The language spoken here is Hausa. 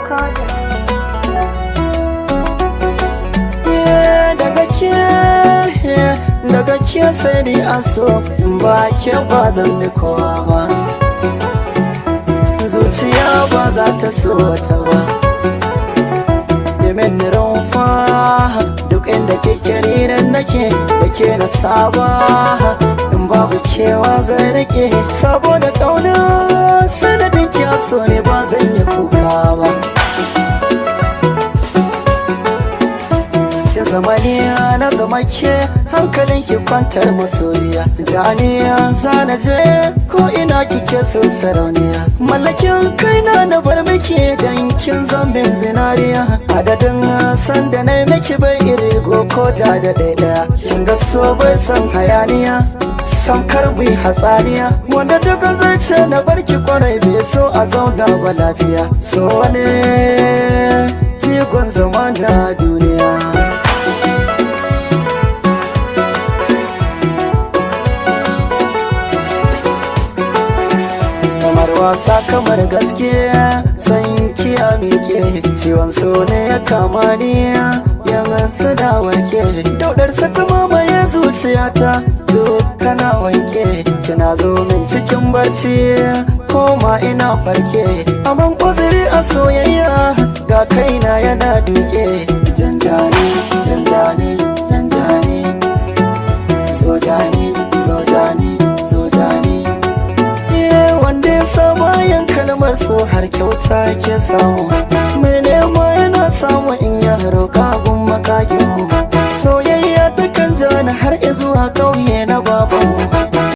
Recording. Daga ke sai dai aso ba ke ba zan bi kowa ba, zuciya ba za ta so ta ba. Yamin rumfa duk inda kike ni nan nake da ke na saba, in babu kewa zai rike saboda kauna sanadin ki so ne ba zan yi kuka ba. Zamaniya na zama ke hankalin ki kwantar masoyiya, janiya zana je ko ina kike so sarauniya, mallakin kaina na bar miki dan kin zambin zinariya. Adadin san da na miki bai iri ko da ɗaya, kin ga so bai san hayaniya san karbi hatsaniya, wanda duka zai ce na barki kwarai bai so a zauna ba lafiya. So ne jigon zama na duniya. Wasa kamar gaske san kiya mike, ciwon so ne ya kama ni yanzu da wanke, daudar saka mamaye zuciyata kana wanke. Kina zo min cikin barci koma ina farke, aman uzuri a soyayya ga kaina yana duke. Janjani janjani janjani, zojani zojani zojani, wanda ya sa bayan kalmar so har kyauta ke samu, mai nema yana samu in ya roƙa gun makaginmu. Soyayya ta kan jani har zuwa ƙauye na babanmu.